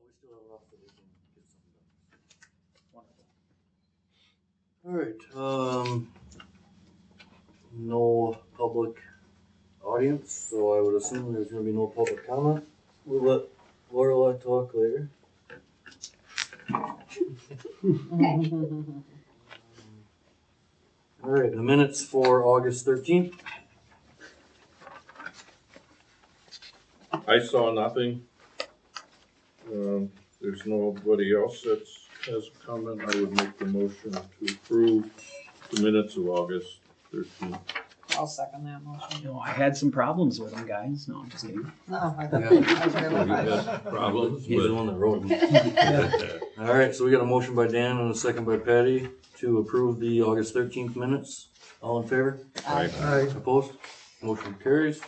we still have enough that we can get something done. Wonderful. Alright, no public audience, so I would assume there's gonna be no public comment. We'll let Lorelei talk later. Alright, the minutes for August 13th. I saw nothing. There's nobody else that has a comment. I would make the motion to approve the minutes of August 13th. I'll second that motion. No, I had some problems with them, guys. No, I'm just kidding. No, I Yeah. thought You I had problems He's the with one that wrote them. Alright, so we got a motion by Dan and a second by Patty to approve the August 13th minutes. All in favor? Aye. Opposed? Motion carries.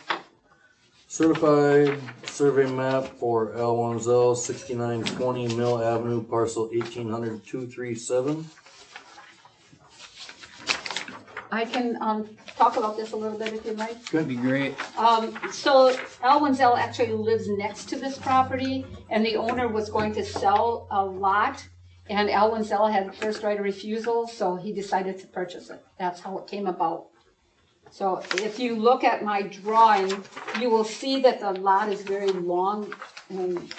Certified survey map for L1L 6920 Mill Avenue, parcel 1800-237. I can talk about this a little bit if you'd like. That'd be great. So L1L actually lives next to this property, and the owner was going to sell a lot, and L1L had first right of refusal, so he decided to purchase it. That's how it came about. So if you look at my drawing, you will see that the lot is very long and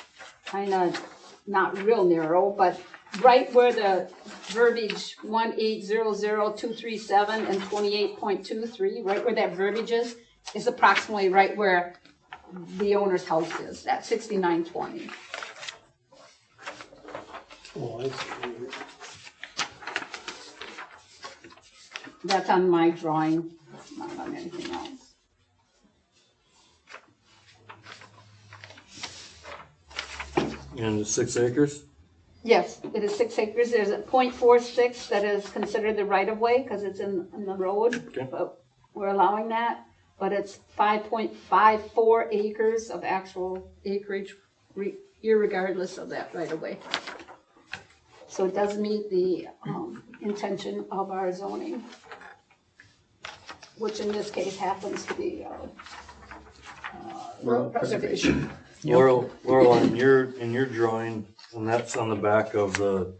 kind of not real narrow, but right where the verbiage 1800237 and 28.23, right where that verbiage is approximately right where the owner's house is, at 6920. Oh, I see. That's on my drawing, not on anything else. And it's 6 acres? Yes, it is 6 acres. There's a .46 that is considered the right-of-way because it's in the road. Okay. But we're allowing that. But it's 5.54 acres of actual acreage, irregardless of that right-of-way. So it does meet the intention of our zoning, which in this case happens to be rural preservation. Laurel, in your drawing, and that's on the back of the,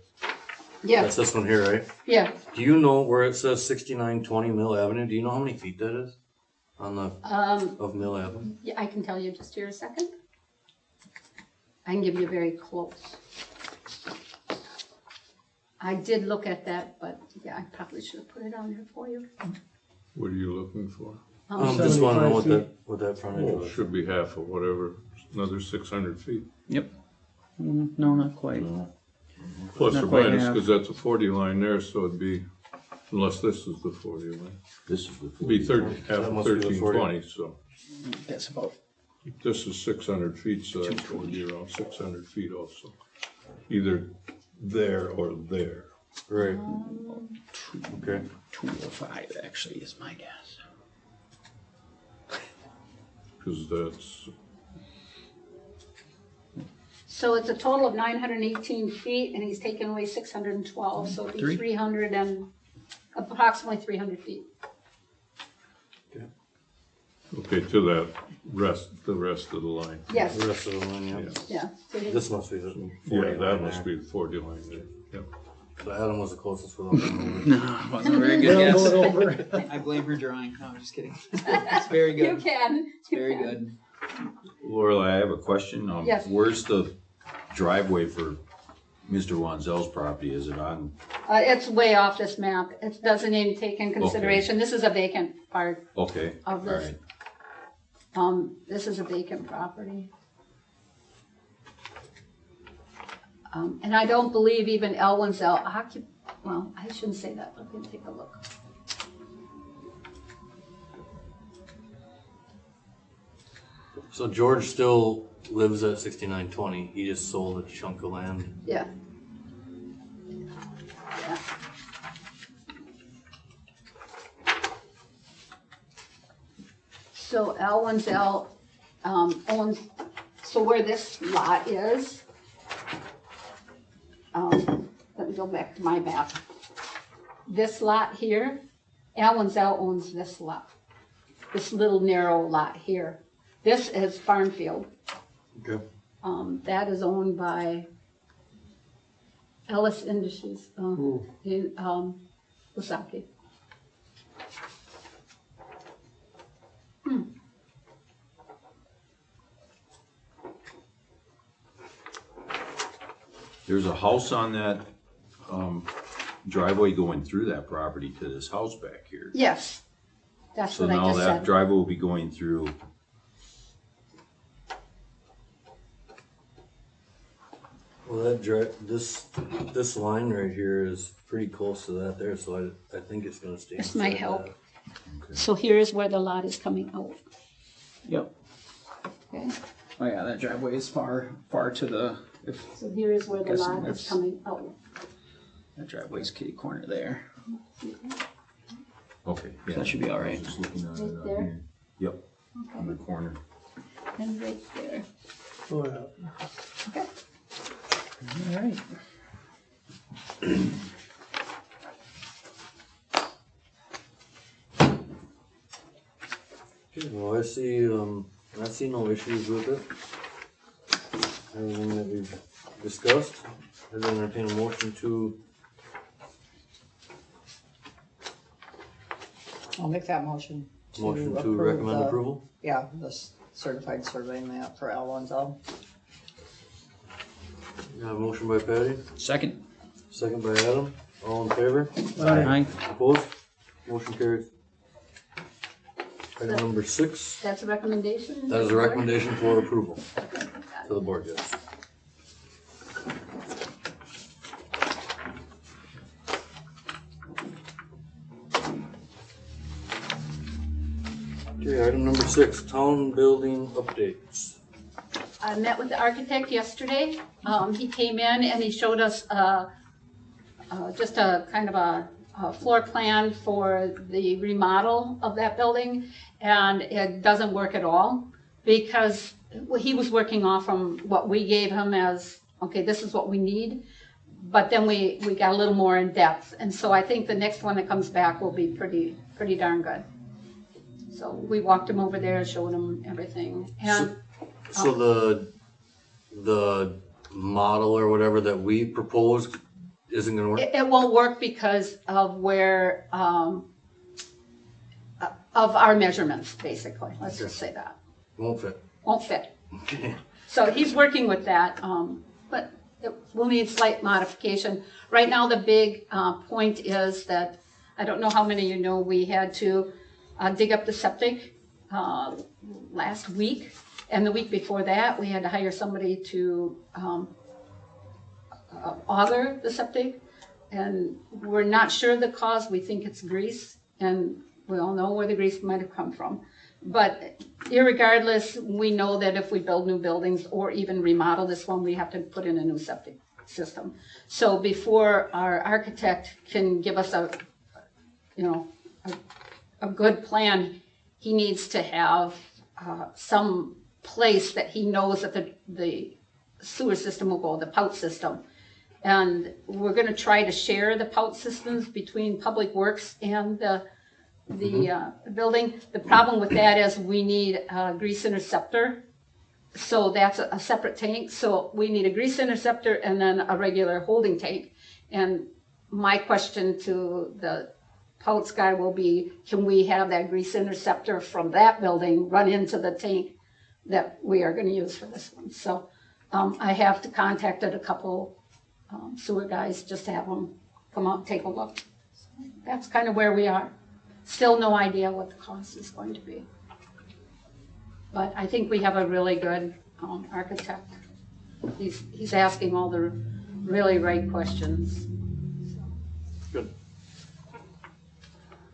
Yeah, that's this one here, right? yeah. Do you know where it says 6920 Mill Avenue? Do you know how many feet that is on the, of Mill Avenue? Yeah, I can tell you just here a second. I can give you very close. I did look at that, but yeah, I probably should have put it on there for you. What are you looking for? Just wanna know 75 what that frontage Oh, was. should be half of whatever, another 600 feet. Yep. No, not quite. Plus Not or quite minus, half. because that's a 40 line there, so it'd be, unless this is the 40 line. This is the It'd be 30, half That of must be the 1320, so. That's about. This is 600 feet, so that's gonna be around 600 feet also. Either there or there. Right. Okay. 205 actually is my guess. Because that's, So it's a total of 918 feet, and he's taken away 612, so it'd be Three. 300 and approximately 300 feet. okay, to that the rest of the line. Yes, The rest of the line, yeah. Yeah. yeah. So he- This must be the 40 Yeah, line that must there. be the 40 line there, yep. So Adam was the closest without going over. No, it wasn't a very good Yeah, guess. going over. I blame her drawing. No, I'm just kidding. It's very You good. can. Very good. Lorelei, I have a question. Yes. Where's the driveway for Mr. Wanzel's property? Is it on? It's way off this map. It doesn't even take in consideration. This is a vacant part Okay, all of this. right. This is a vacant property. And I don't believe even L1L well, I shouldn't say that, but we can take a look. So George still lives at 6920. He just sold a chunk of land. Yeah. Yeah. So L1L owns, so where this lot is, let me go back to my map. This lot here, L1L owns this lot, this little narrow lot here. This is farm field. Okay. That is owned by Ellis Industries, in, Wasaki. There's a house on that, driveway going through that property to this house back here. Yes, that's So what I now just that said. driveway will be going through, Well, this line right here is pretty close to that there, so I think it's gonna stay. This might inside help. that. So here is where the lot is coming out, Yep. okay? Oh yeah, that driveway is far to the, if So here is where the Guessing lot is that's- coming out. that driveway's kitty corner there. okay, yeah. That should be all right. Just looking at it Right up there? here. Yep, on the corner. And right there, Oh, yeah. okay? All right. Okay, well, I see no issues with it. Everything that we've discussed, I'd entertain a motion to, I'll make that motion. motion to approve recommend the- approval. Yeah, the certified survey map for L1L. We have a motion by Patty, Second. second by Adam, all in favor, Aye. opposed, motion carries. Item number 6, That's a recommendation? that is a recommendation for approval to the board, yes. Okay, item number 6, town building updates. I met with the architect yesterday. He came in and he showed us, just a kind of a floor plan for the remodel of that building. And it doesn't work at all because he was working off from what we gave him as, okay, this is what we need. But then we got a little more in depth. And so I think the next one that comes back will be pretty darn good. So we walked him over there, showed him everything. And So the model or whatever that we proposed isn't gonna work? it won't work because of where, of our measurements, basically. Let's just say that. Won't fit. Won't fit. Okay. So he's working with that, but it will need slight modification. Right now, the big point is that, I don't know how many of you know, we had to dig up the septic last week. And the week before that, we had to hire somebody to auger the septic. And we're not sure the cause. We think it's grease. And we all know where the grease might have come from. But irregardless, we know that if we build new buildings or even remodel this one, we have to put in a new septic system. So before our architect can give us a good plan, he needs to have some place that he knows that the sewer system will go, the pout system. And we're gonna try to share the pout systems between Public Works and the building. The problem with that is we need a grease interceptor. So that's a separate tank. So we need a grease interceptor and then a regular holding tank. And my question to the Pouts guy will be, can we have that grease interceptor from that building run into the tank that we are gonna use for this one? So I have to contact a couple sewer guys just to have them come out and take a look. So that's kind of where we are. Still no idea what the cost is going to be. But I think we have a really good architect. He's asking all the really right questions. Good.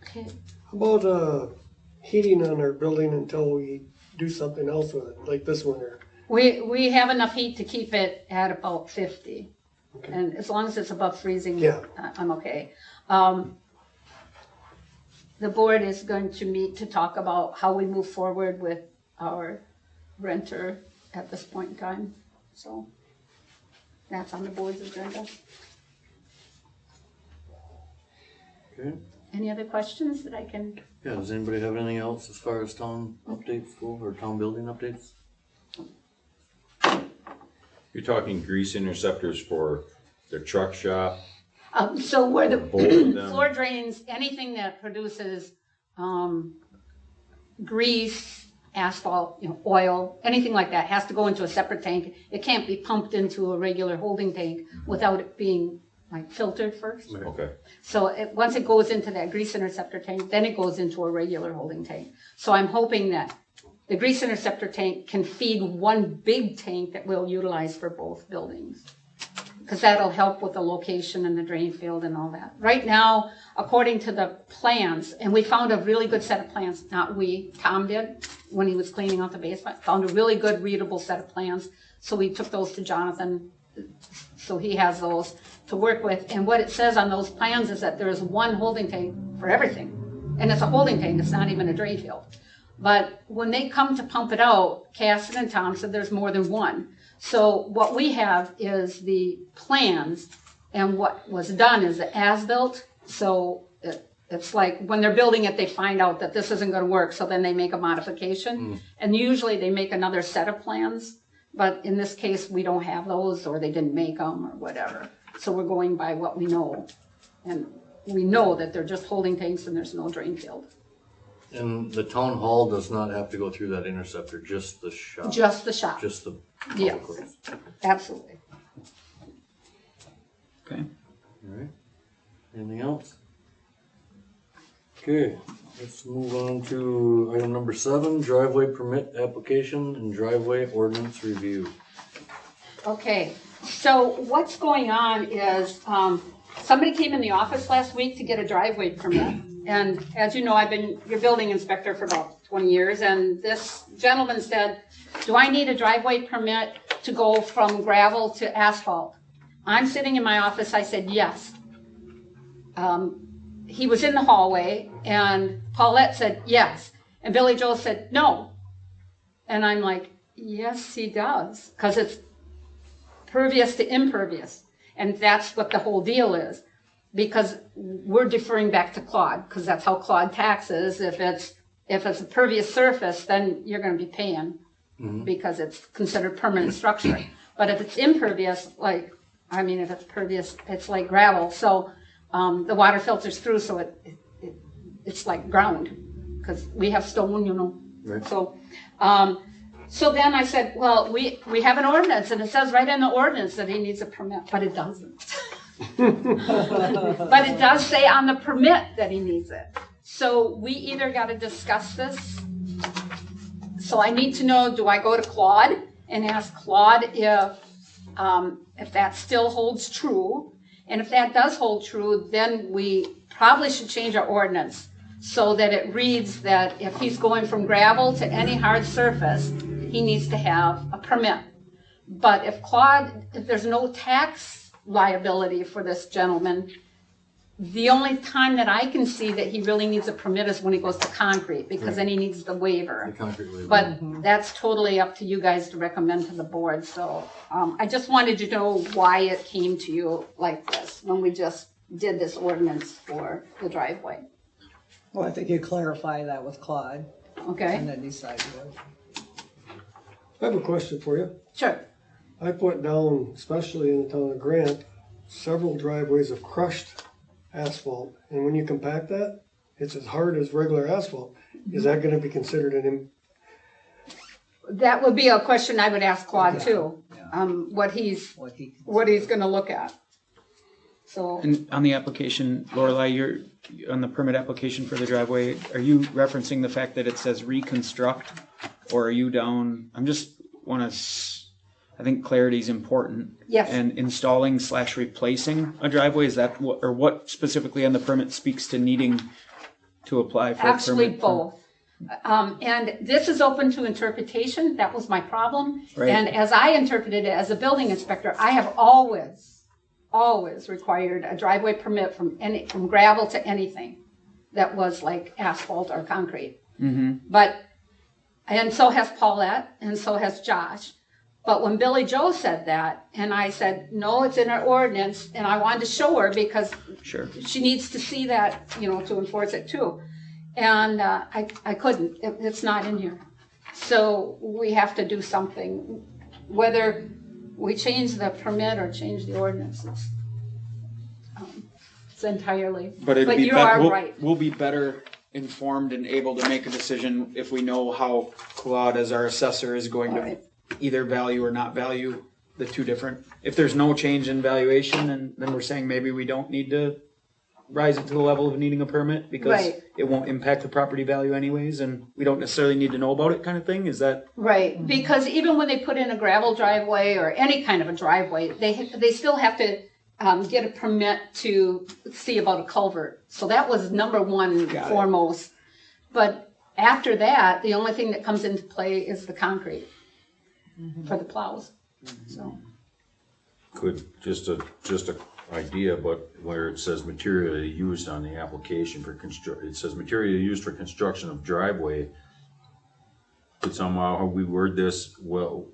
Okay. How about, heating on our building until we do something else with it, like this winter? We have enough heat to keep it at about 50. Okay. And as long as it's above freezing, Yeah. I'm okay. The board is going to meet to talk about how we move forward with our renter at this point in time. So that's on the board's agenda. Okay. Any other questions that I can? Yeah, does anybody have anything else as far as town updates go, or town building updates? You're talking grease interceptors for their truck shop, So where the both of them? floor drains, anything that produces, grease, asphalt, oil, anything like that has to go into a separate tank. It can't be pumped into a regular holding tank without it being like filtered first. Okay, So once it goes into that grease interceptor tank, then it goes into a regular holding tank. So I'm hoping that the grease interceptor tank can feed one big tank that we'll utilize for both buildings. Because that'll help with the location and the drain field and all that. Right now, according to the plans, and we found a really good set of plans, not we, Tom did, when he was cleaning out the basement, found a really good readable set of plans. So we took those to Jonathan, so he has those to work with. And what it says on those plans is that there is one holding tank for everything. And it's a holding tank, it's not even a drain field. But when they come to pump it out, Casson and Tom said there's more than one. So what we have is the plans, and what was done is the as-built. So it's like when they're building it, they find out that this isn't going to work, so then they make a modification. And usually they make another set of plans, but in this case, we don't have those, or they didn't make them, or whatever. So we're going by what we know. And we know that they're just holding tanks and there's no drain field. And the town hall does not have to go through that interceptor, just the shop. Just the shop. Just the Yes. public works. Absolutely. Okay. All right. Anything else? Okay, let's move on to item number 7, driveway permit application and driveway ordinance review. Okay, so what's going on is, somebody came in the office last week to get a driveway permit. And as you know, I've been your building inspector for about 20 years, and this gentleman said, do I need a driveway permit to go from gravel to asphalt? I'm sitting in my office, I said, yes. He was in the hallway, and Paulette said, yes. And Billy Joel said, no. And I'm like, yes, he does, because it's pervious to impervious. And that's what the whole deal is. Because we're deferring back to Claude, because that's how Claude taxes. If it's a pervious surface, then you're going to be paying because it's considered permanent structure. But if it's impervious, if it's pervious, it's like gravel. So the water filters through, so it's like ground, because we have stone, Right. So then I said, well, we have an ordinance, and it says right in the ordinance that he needs a permit, but it doesn't. But it does say on the permit that he needs it. So we either got to discuss this. So I need to know, do I go to Claude and ask Claude if that still holds true? And if that does hold true, then we probably should change our ordinance so that it reads that if he's going from gravel to any hard surface, he needs to have a permit. But if there's no tax liability for this gentleman, the only time that I can see that he really needs a permit is when he goes to concrete, because then he needs the waiver. The concrete waiver. But that's totally up to you guys to recommend to the board. So I just wanted to know why it came to you like this when we just did this ordinance for the driveway. Well, I think you clarify that with Claude Okay? and then decide what. I have a question for you. Sure. I put down, especially in the town of Grant, several driveways of crushed asphalt. And when you compact that, it's as hard as regular asphalt. Is that gonna be considered That would be a question I would ask Claude too, what he's gonna look at. So, And on the application, Lorelei, you're on the permit application for the driveway, are you referencing the fact that it says reconstruct? Or are you down, I think clarity is important. Yes. And installing / replacing a driveway, is that what specifically on the permit speaks to needing to apply for a permit? actually both. And this is open to interpretation. That was my problem. Right. And as I interpreted it as a building inspector, I have always required a driveway permit from gravel to anything that was like asphalt or concrete. And so has Paulette, and so has Josh. But when Billy Joe said that, and I said, no, it's in our ordinance, and I wanted to show her because Sure. she needs to see that, to enforce it too. And I couldn't, it's not in here. So we have to do something, whether we change the permit or change the ordinances. It's entirely, But it'd be you are we'll, right. we'll be better informed and able to make a decision if we know how Claude as our assessor is going to Right. either value or not value the two different. If there's no change in valuation, and then we're saying maybe we don't need to rise it to the level of needing a permit because Right. it won't impact the property value anyways, and we don't necessarily need to know about it kind of thing. Is that Right, because even when they put in a gravel driveway or any kind of a driveway, they still have to get a permit to see about a culvert. So that was number one Got it. foremost. But after that, the only thing that comes into play is the concrete for the plows. So, Could, just a idea, but where it says material used on the application for it says material used for construction of driveway. Could somehow, how we word this, well,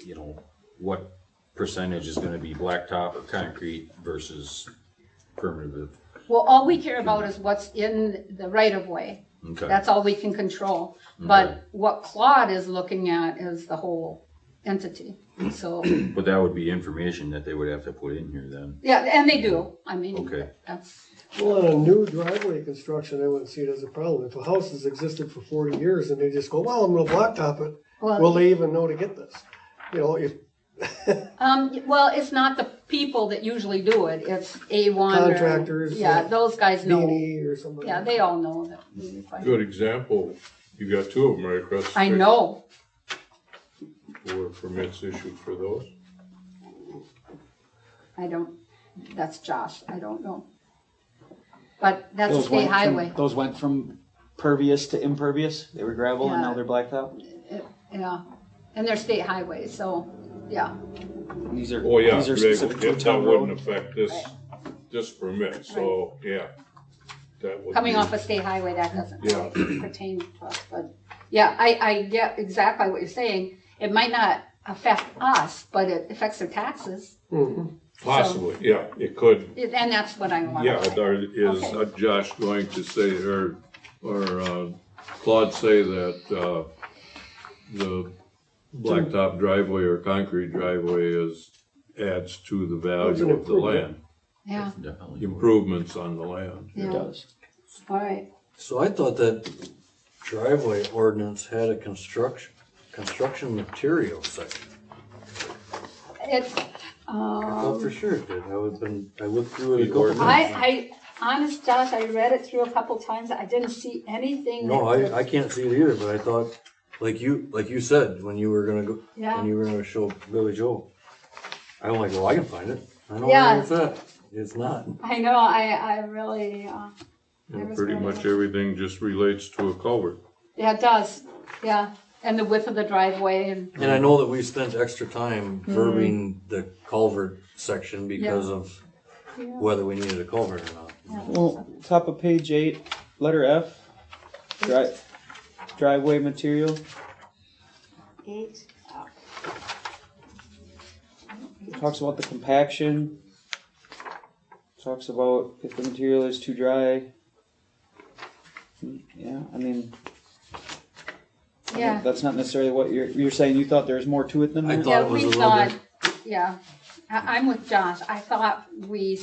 you know, what percentage is gonna be blacktop or concrete versus permanent? well, all we care about is what's in the right of way. Okay. That's all we can control. Okay. But what Claude is looking at is the whole entity. So, But that would be information that they would have to put in here then. yeah, and they do. I mean, Okay. that's, Well, on a new driveway construction, I wouldn't see it as a problem. If a house has existed for 40 years and they just go, well, I'm gonna blacktop it, will well, they even know to get this? You know, if well, it's not the people that usually do it. It's A1 or- Contractors, Yeah, those guys know. B&E or somebody. Yeah, they all know that. we require- Good example, you got two of them right across the street. I know. Were permits issued for those? I don't, that's Josh. I don't know. But that's a those state went highway. from, those went from pervious to impervious? They were gravel and now Yeah. they're blacktop? Yeah. And they're state highways, so, yeah. These are, Oh, yeah, these are specific to a that town wouldn't road? affect this permit, so, yeah. That would Coming be- off a state highway, that doesn't Yeah. really pertain to us, but, yeah, I get exactly what you're saying. It might not affect us, but it affects their taxes, Mhm. Possibly, yeah, it could, and that's what I want. yeah, is Okay. Josh going to say, or Claude say that, the blacktop driveway or concrete driveway adds to the It's value an of the improvement. land, Yeah, Definitely. improvements on the land. It yeah, does. all right. So I thought that driveway ordinance had a construction material section. It's, I thought for sure it did. I looked through it a The couple ordinance? times. I, honest Josh, I read it through a couple times. I didn't see anything. No, that- I can't see it either, but I thought, like you said, when you were gonna go, Yeah. when you were gonna show Billy Joe, I'm like, well, I can find it. I know Yeah. where it's at. It's not. I know, I really, And pretty much everything just relates to a culvert. yeah, it does, yeah. And the width of the driveway and, And I know that we spent extra time verbing the culvert section because of whether we needed a culvert or not. Well, top of page 8, letter F, driveway material. 8. Talks about the compaction. Talks about if the material is too dry. Yeah, I mean, Yeah, that's not necessarily what you're saying. You thought there was more to it than I that? thought yeah, it was we a little thought, bit- yeah. I'm with Josh. I thought we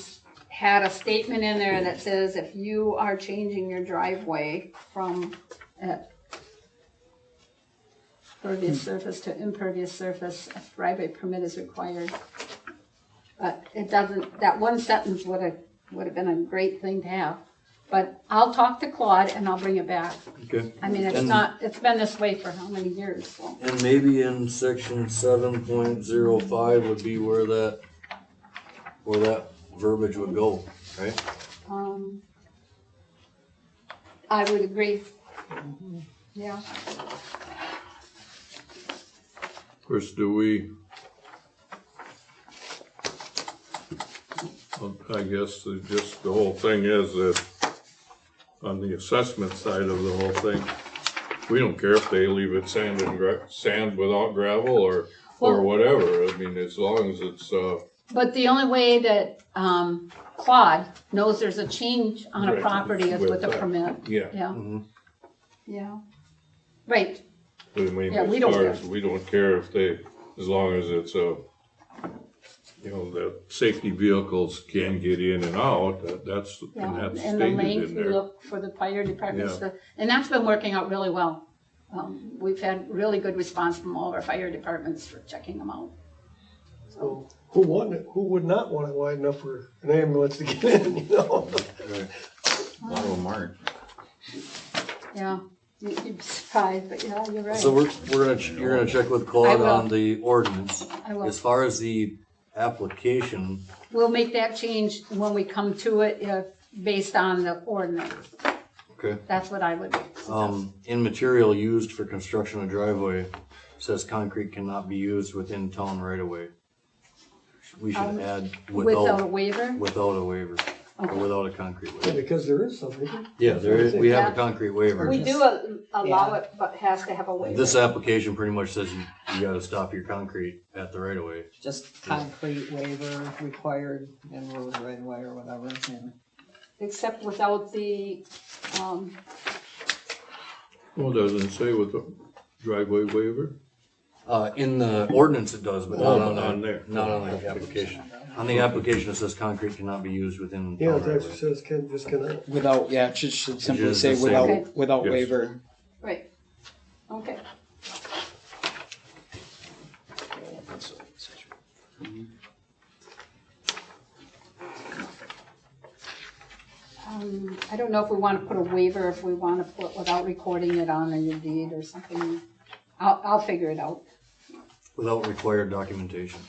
had a statement in there that says if you are changing your driveway from pervious surface to impervious surface, a driveway permit is required. But it doesn't, that one sentence would have been a great thing to have. But I'll talk to Claude and I'll bring it back. Okay. I mean, it's been this way for how many years, so. And maybe in section 7.05 would be where that verbiage would go, right? I would agree. Yeah. Of course, do we? I guess just the whole thing is that on the assessment side of the whole thing, we don't care if they leave it sand without gravel or Well- whatever. I mean, as long as it's, But the only way that Claude knows there's a change on a Right, property is with with a that. permit. yeah. Yeah. Mhm. Yeah. Right. I mean, Yeah, we as don't far care. as, we don't care if they, as long as it's a you know, the safety vehicles can get in and out, that's, and Yeah, that's and the stated length in we there. look for the fire departments, Yeah. and that's been working out really well. We've had really good response from all of our fire departments for checking them out. So who would not want it wide enough for an ambulance to get in, you know? A lot of them aren't. Yeah, you'd be surprised, but yeah, you're right. So you're gonna check with Claude I will. on the ordinance. I will. As far as the application, We'll make that change when we come to it, based on the ordinance. okay, That's what I would. in material used for construction of driveway, says concrete cannot be used within town right away. We should add Without a waiver? without a waiver, or Okay. without a concrete Yeah, waiver. because there is something. Yeah, there is, we have Yeah. a concrete waiver. We do allow it, but has to have a waiver. This application pretty much says you gotta stop your concrete at the right of way. Just concrete waiver required in road right away or whatever, and Except without the, Well, doesn't it say with the driveway waiver? In the ordinance it does, but not Oh, on on the, there. not on the application. On the application, it says concrete cannot be used within Yeah, town it right of actually way. says can, just cannot. Without, yeah, it should simply just say say- without, Okay. without Yes. waiver. right, okay. I don't know if we want to put a waiver, if we want to put without recording it on a deed or something. I'll figure it out. Without required documentation.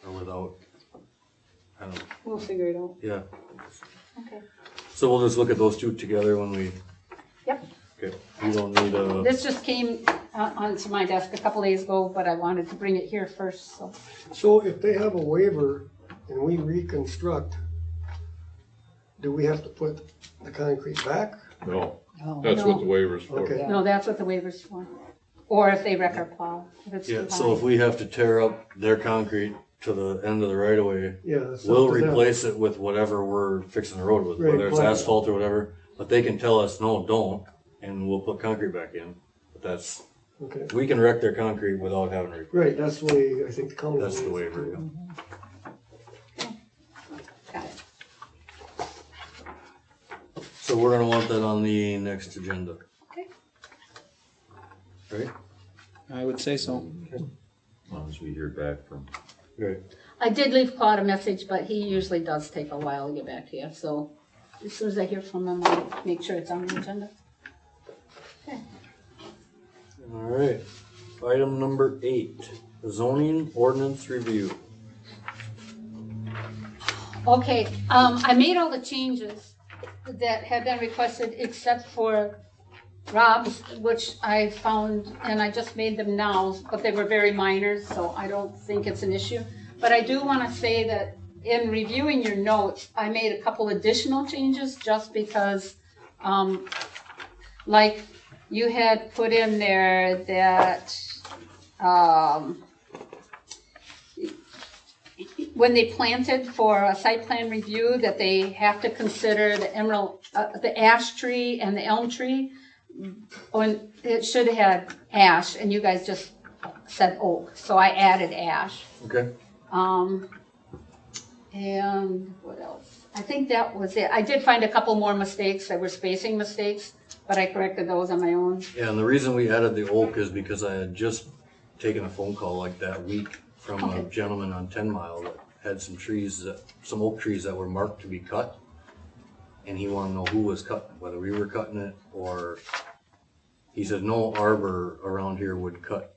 Or without, I don't know, We'll figure it out. yeah. Okay. So we'll just look at those two together when we. Yep. Okay, you don't need a, This just came onto my desk a couple days ago, but I wanted to bring it here first, so. So if they have a waiver and we reconstruct, do we have to put the concrete back? No, oh, that's what the waiver's for. Okay. No, that's what the waiver's for. Or if they wreck our plow, if it's yeah, too so if high. we have to tear up their concrete to the end of the right of way, Yeah. that's we'll up to them. replace it with whatever we're fixing the road with, Right, whether it's right. asphalt or whatever. But they can tell us, no, don't, and we'll put concrete back in. But that's, Okay, we can wreck their concrete without having to, right, that's the way I think the county. that's the is. waiver. Yeah. Got it. So we're gonna want that on the next agenda. Okay. Right? I would say so. As long as we hear back from. Right. I did leave Claude a message, but he usually does take a while to get back to you, so as soon as I hear from him, I'll make sure it's on the agenda. All right. Item number 8, zoning ordinance review. Okay, I made all the changes that had been requested except for Rob's, which I found, and I just made them now, but they were very minor, so I don't think it's an issue. But I do want to say that in reviewing your notes, I made a couple additional changes just because, like you had put in there that, when they planted for a site plan review, that they have to consider the emerald, the ash tree and the elm tree. When it should have had ash, and you guys just said oak, so I added ash. Okay. And what else? I think that was it. I did find a couple more mistakes. There were spacing mistakes, but I corrected those on my own. Yeah, and the reason we added the oak is because I had just taken a phone call like that week from a Okay. gentleman on 10 Mile that had some oak trees that were marked to be cut. And he wanted to know who was cutting it, whether we were cutting it or, he said no arbor around here would cut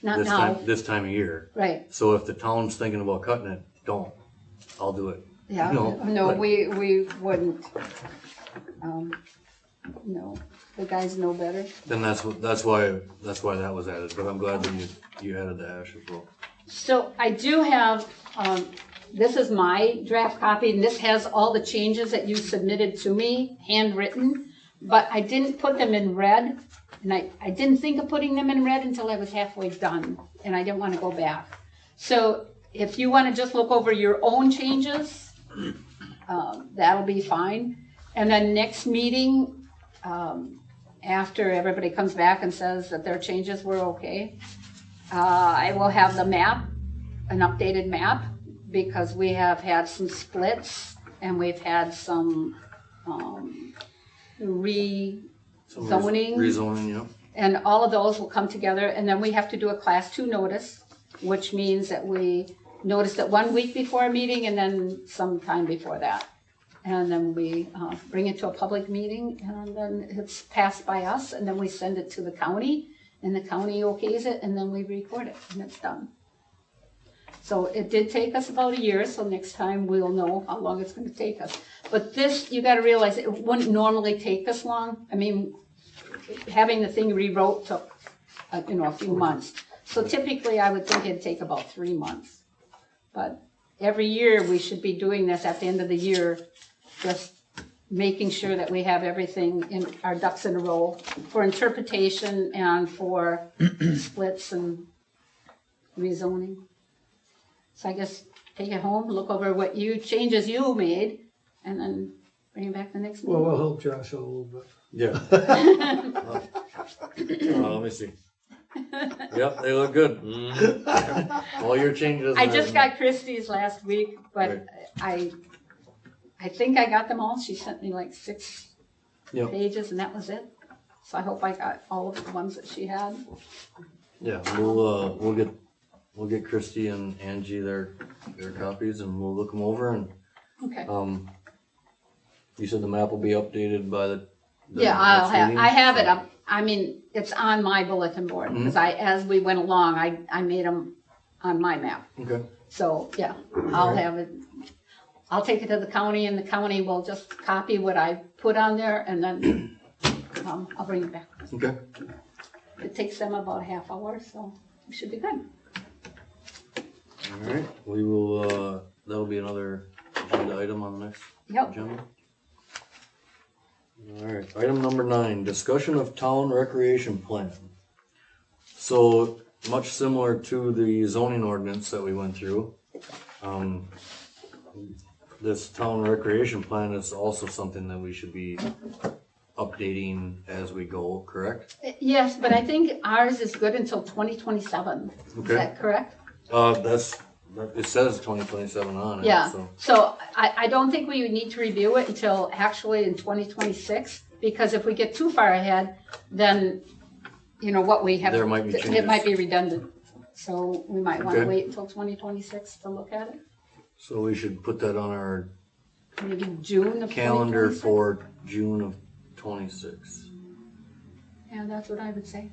Not now, this time of year. right? So if the town's thinking about cutting it, don't. I'll do it. Yeah, No, no, but- we wouldn't. No, the guys know better. Then that's why that was added, but I'm glad that you added the ash as well. So I do have, this is my draft copy, and this has all the changes that you submitted to me, handwritten, but I didn't put them in red, and I didn't think of putting them in red until I was halfway done, and I didn't want to go back. So if you want to just look over your own changes, that'll be fine. And then next meeting, after everybody comes back and says that their changes were okay, I will have the map, an updated map, because we have had some splits and we've had some rezoning. Rezoning, yeah. And all of those will come together, and then we have to do a class 2 notice, which means that we notice it 1 week before a meeting and then sometime before that. And then we bring it to a public meeting, and then it's passed by us, and then we send it to the county, and the county okays it, and then we record it, and it's done. So it did take us about a year, so next time we'll know how long it's gonna take us. But this, you gotta realize, it wouldn't normally take this long. I mean, having the thing rewrote took, a few months. So typically, I would think it'd take about 3 months. But every year, we should be doing this at the end of the year, just making sure that we have everything in our ducks in a row for interpretation and for splits and rezoning. So I guess take it home, look over what changes you made, and then bring it back the next Well, meeting. we'll help Josh out a little bit. Yeah. Let me see. Yep, they look good. All your changes. I just got Christie's last week, but I think I got them all. She sent me like 6 Yep. pages, and that was it. So I hope I got all of the ones that she had. Yeah, we'll get Christie and Angie their copies, and we'll look them over, and Okay. you said the map will be updated by the Yeah, next meeting? I have it up. I mean, it's on my bulletin board, because as we went along, I made them on my map. Okay. So, yeah, I'll have it. I'll take it to the county, and the county will just copy what I put on there, and then I'll bring it back. Okay. It takes them about a half hour, so it should be good. All right. We will. That'll be another agenda item on the next Yep. agenda. All right. Item number 9: discussion of town recreation plan. So much similar to the zoning ordinance that we went through. This town recreation plan is also something that we should be updating as we go, correct? Yes, but I think ours is good until 2027. Is Okay. that correct? It says 2027 on it. Yeah. So. So I don't think we would need to review it until actually in 2026, because if we get too far ahead, then, what we have. There might be It changes. might be redundant. So we might want to Okay. wait until 2026 to look at it. So we should put that on our Maybe June of 2026. calendar for June of 26. Yeah, that's what I would say.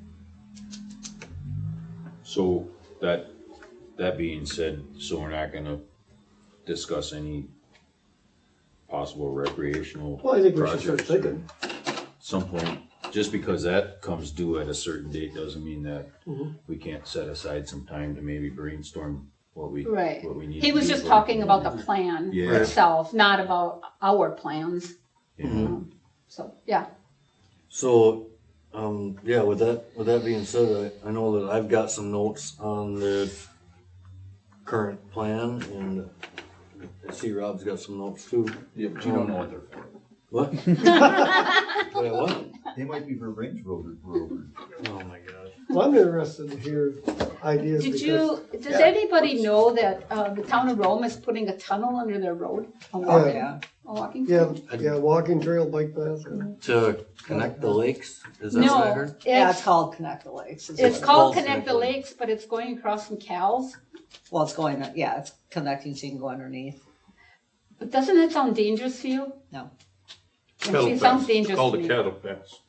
So that being said, so we're not gonna discuss any possible recreational Well, I think we should start projects or thinking. some point. Just because that comes due at a certain date doesn't mean that Mhm. we can't set aside some time to maybe brainstorm what we Right. need. He to was do just for talking about the community. plan Yeah. itself, not about our plans. Yeah. So, yeah. So, yeah, with that being said, I know that I've got some notes on the current plan, and I see Rob's got some notes too. Yeah, but you don't know what they're for. What? Wait, what? They might be for Range Rover. Oh my gosh. Well, I'm interested to hear ideas because. Does anybody know that the town of Rome is putting a tunnel under their road? A walking, Yeah. a walking Yeah, trail? walking trail, bike path. To connect the lakes? Is that what I No, heard? Yeah, it's it's, called Connect the Lakes. is it's what it called is. Connect the Lakes, but it's going across some cows. Well, it's going, yeah, it's connecting so you can go underneath. But doesn't that sound dangerous to you? No. It sounds dangerous Called to a me. cattle pass.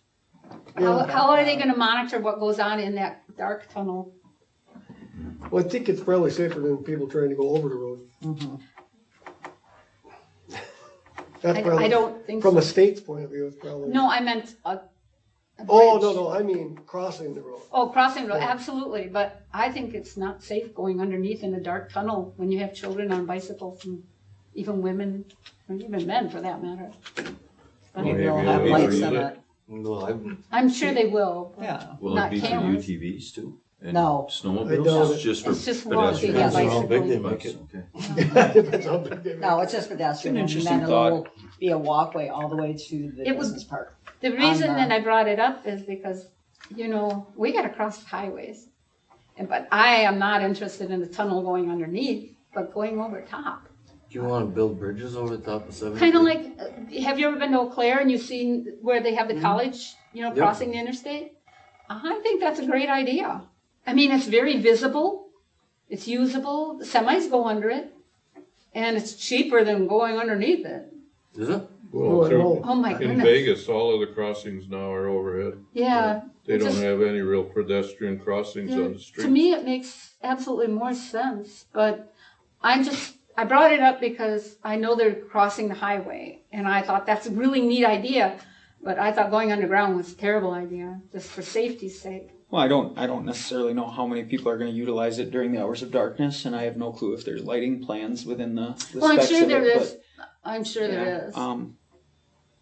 How are they gonna monitor what goes on in that dark tunnel? Well, I think it's probably safer than people trying to go over the road. Mhm. That's I probably, don't think from so. the state's point of view, it's probably. No, I meant a Oh, bridge. no, I mean crossing the road. Oh, crossing road, Yeah. absolutely, but I think it's not safe going underneath in a dark tunnel when you have children on bicycles and even women, or even men for that matter. But Maybe Maybe they'll have it'll lights be in for it. Well, I'm sure they will. but Yeah. Will Not it be for cameras. UTVs too? And No. I Snowmobiles? doubt it. It's just for It's just walking, pedestrians? yeah, Depends on how big they bicycle. make it. Okay. Depends how big they No, make it's just pedestrian. An And interesting then thought. it'll be a walkway all the way to the It was- business park. The reason the- that I brought it up is because, we gotta cross highways. But I am not interested in the tunnel going underneath, but going over top. Do you wanna build bridges over the top of 70? Kind of like, have you ever been to Eau Claire and you've seen where they have the college, Yep. crossing the interstate? I think that's a great idea. I mean, it's very visible, it's usable, the semis go under it, and it's cheaper than going underneath it. Is it? Well, I through- know. Oh my in goodness. Vegas, all of the crossings now are overhead. Yeah. They It don't just- have any real pedestrian crossings Yeah, on the street. To me, it makes absolutely more sense, but I brought it up because I know they're crossing the highway, and I thought that's a really neat idea, but I thought going underground was a terrible idea, just for safety's sake. Well, I don't necessarily know how many people are gonna utilize it during the hours of darkness, and I have no clue if there's lighting plans within the Well, I'm specs sure of there it, is, I'm sure but, there is, yeah,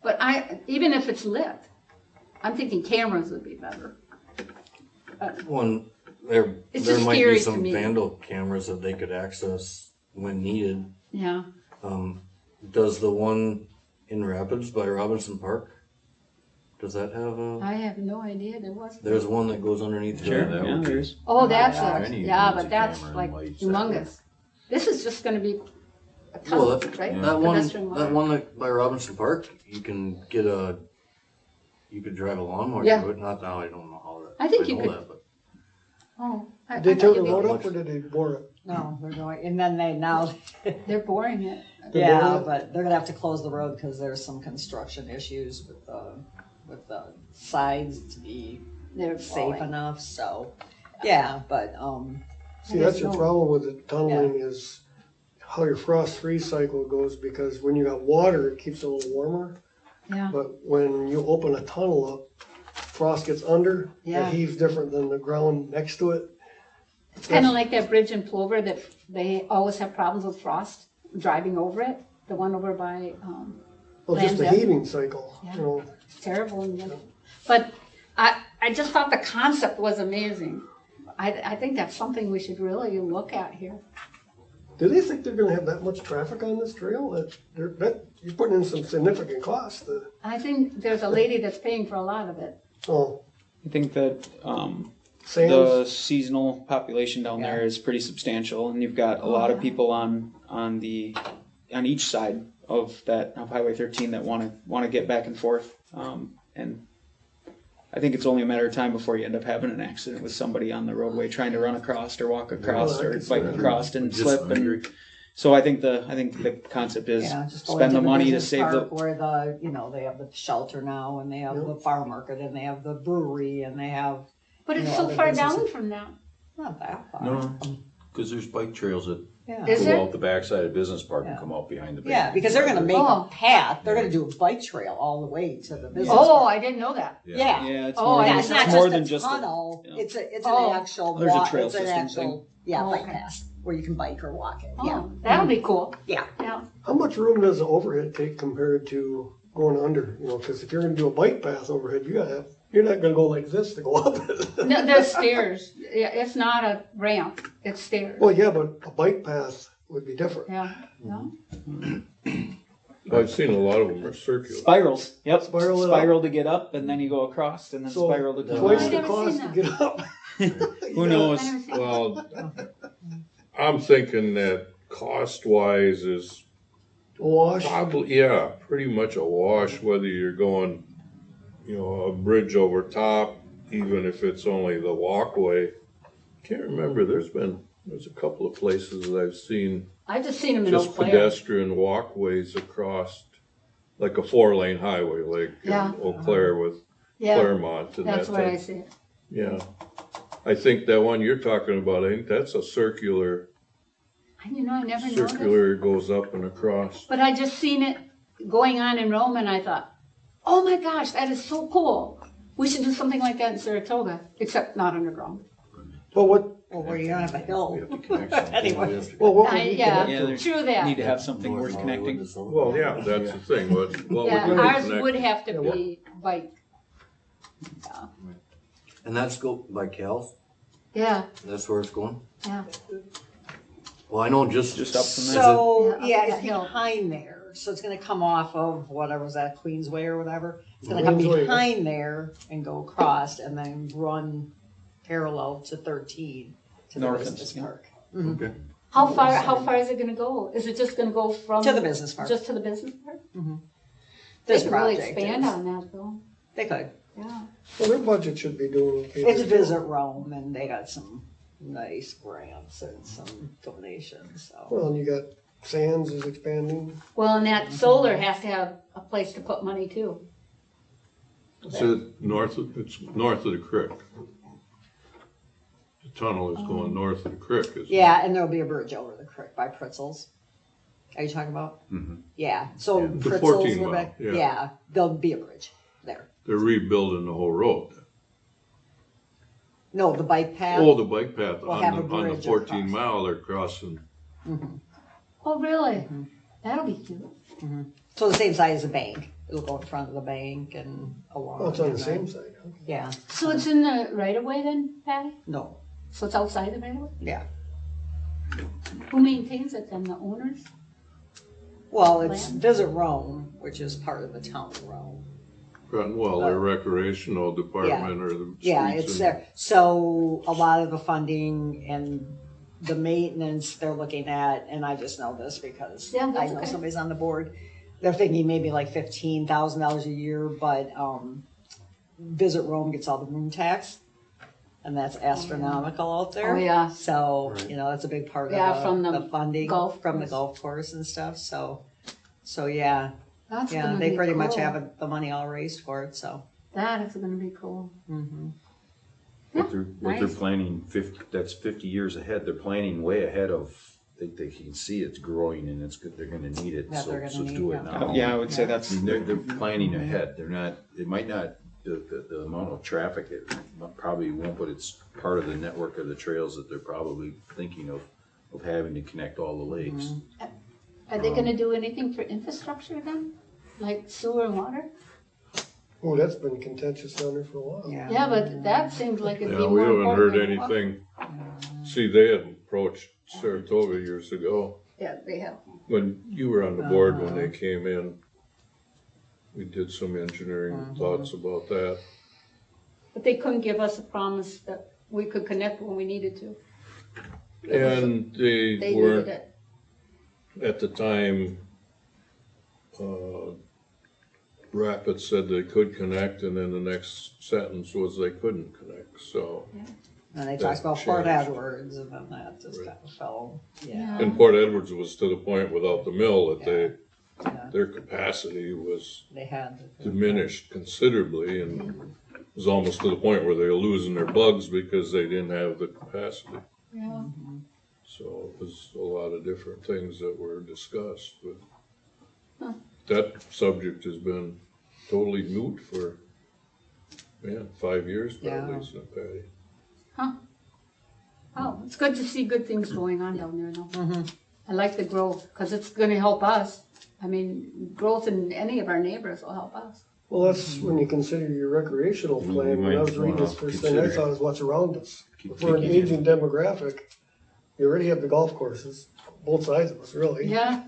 but even if it's lit, I'm thinking cameras would be better. One, there It's there just might scary be to some me. vandal cameras that they could access when needed. Yeah, Does the one in Rapids by Robinson Park, does that have a, I have no idea there was. there's one that goes underneath sure, there? that yeah, would be- there's. Oh, that's Any yeah, needs but a that's camera like and lights, humongous. This is just gonna be a Well, tunnel, right? That Pedestrian that one that by Robinson Park, you can get you could drive a lawnmower Yeah. to it, not now, I don't know how that. I think you know could- that, but Oh, Did they thought tear the you'd be- road up or did they bore it? No, they're going, and then now, They're boring it. They're yeah, boring it? but they're gonna have to close the road because there's some construction issues with the sides to be They're safe boring. enough, so, yeah, but, See, that's your no- problem with the tunneling is how your frost-freeze cycle goes, because when you got water, it keeps it a little warmer. Yeah. But when you open a tunnel up, frost gets under, Yeah. it heaves different than the ground next to it. It's kind of like that bridge in Plover that they always have problems with frost driving over it. The one over by, Well, just the Lands End. heaving cycle, Yeah. you know. it's terrible. But I just thought the concept was amazing. I think that's something we should really look at here. Do they think they're gonna have that much traffic on this trail? You're putting in some significant cost. I think there's a lady that's paying for a lot of it. Oh, I think that Sands, the seasonal population down there Yeah. is pretty substantial, and you've got a lot of people on each side of Highway 13 that want to get back and forth, and I think it's only a matter of time before you end up having an accident with somebody on the roadway trying to run across or walk across I or could see bike that. across and Just slip. agree. And so I think the concept is yeah, just go spend into the money to business save the. park Where they have the shelter now, and they have Yep. the farm market, and they have the brewery, and they have, But it's You know, so other far businesses. down from that. not that far. No, because there's bike trails that Yeah. Is go there? out the backside of Business Park and Yeah. come out behind the. Yeah, because they're gonna make Oh. a path, they're gonna do a bike trail all the way to the business. Oh, park. I didn't know that. Yeah. Yeah, it's Oh, more yeah, than, Yeah, it's not more just than a just tunnel, yeah. it's Oh. an actual There's a walk, trail it's an system actual, yeah, Oh, bike okay. path, where you can bike or walk it, yeah. Oh, that'll be cool. Yeah. Yeah. how much room does the overhead take compared to going under? You know, because if you're gonna do a bike path overhead, you're not gonna go like this to go up it. No, there's stairs. Yeah, it's not a ramp. It's stairs. Well, yeah, but a bike path would be different. Yeah. No? I've seen a lot of them are circular. Spirals. Yep. Spiral it up. Spiral to get up, and then you go across, and then So spiral to come twice I've the down. never cost seen to get up. Who knows? I never seen that. Well, I'm thinking that cost-wise is Wash. probably, yeah, pretty much a wash, whether you're going, a bridge over top, even if it's only the walkway. Can't remember, there's a couple of places that I've seen I just seen them in Eau just Claire. pedestrian walkways across, like a 4-lane highway, like Yeah. Eau Claire with Yeah, Claremont and that that's where I type. see it. Yeah. I think that one you're talking about, I think that's a circular, I never noticed. circular goes up and across. But I just seen it going on in Rome and I thought, oh my gosh, that is so cool. We should do something like that in Saratoga, except not underground. Well, what, Well, where you don't have a hill. We have to connect something. Anyway. well, what would we Yeah, Yeah, there's- true Need that. to have something worth connecting. Well, yeah, that's the thing, but what Yeah, would you ours connect? would have to be bike. And that's go by Cal's, Yeah, that's where it's going? yeah. Well, I know just. Just up from there. So, Yeah, yeah, up it's that hill. behind there, so it's gonna come off of whatever was that, Queensway or whatever. It's gonna come Queensway. behind there and go across and then run parallel to 13 to the North, business yeah. park. Okay. How far is it gonna go? Is it just gonna go from? To the business park. Just to the business park? They This could really project expand is- on that though, They could. yeah. Well, their budget should be doing. okay It's there, too. Visit Rome, and they got some nice grants and some donations, so. Well, and you got Sands is expanding. Well, and that solar has to have a place to put money too. So it's north of the creek. The tunnel is going north of the creek, isn't it? Yeah, and there'll be a bridge over the creek by Pritzels. Are you talking about? Yeah, so The Pritzels, 14 were mile, back, yeah. yeah, there'll be a bridge there. They're rebuilding the whole road. No, the bike path. Oh, the bike path We'll have a on the bridge 14 across. mile, they're crossing. Oh, really? That'll be cute. So the same side as the bank. It'll go in front of the bank and along. Oh, it's on the and same then- side, huh? Yeah, So it's in the right of way then, Patty? no, So it's outside the right of way? yeah. Who maintains it then, the owners? Well, it's Land? Visit Rome, which is part of the town of Rome. Well, their recreational department or the Yeah, streets it's and- there. So a lot of the funding and the maintenance they're looking at, and I just know this because Yeah, I that's know okay. somebody's on the board. They're thinking maybe like $15,000 a year, but Visit Rome gets all the room tax, and that's astronomical out there. Oh, yeah. So Right. you know that's a big part Yeah, of from the the funding golf from the course. golf course and stuff. So yeah, That's yeah, gonna they be pretty much cool. have the money all raised for it. So. That is gonna be cool. What they're nice. planning, that's 50 years ahead, they're planning way ahead of, they can see it's growing and it's good, they're gonna need it, That so, they're so gonna do need, it yeah. now. Yeah, I would say I that's, mean, they're planning ahead, they're not, it might not, the amount of traffic, it probably won't, but it's part of the network of the trails that they're probably thinking of having to connect all the lakes. Are they gonna do anything for infrastructure then? Like sewer and water? Oh, that's been contentious down there for a while. Yeah. Yeah, but that seems like it'd be Yeah, more we haven't important heard than water. anything. See, they had approached Saratoga years ago. Yeah, they have. When you were on the board, when they came in, we did some engineering thoughts about that. But they couldn't give us a promise that we could connect when we needed to. And They they needed weren't, it. at the time, Rapid said they could connect, and then the next sentence was they couldn't connect, so. And they That talked about Port changed. Edwards, and then that just kind of fell. Yeah. Yeah. And Port Edwards was to the point without the mill that Yeah. their capacity was They had. diminished considerably and was almost to the point where they were losing their bugs because they didn't have the capacity. Yeah. So it was a lot of different things that were discussed, but Huh. that subject has been totally moot for, 5 years probably, Yeah. isn't it, Patty? Oh, it's good to see good things going on down there though. I like the growth, cause it's gonna help us. I mean, growth in any of our neighbors will help us. Well, that's when you consider your recreational You plan. When I might was reading this wanna first thing I consider- saw is what's around us. Keep If we're an taking it. aging demographic, you already have the golf courses, both sides of us, really. Yeah,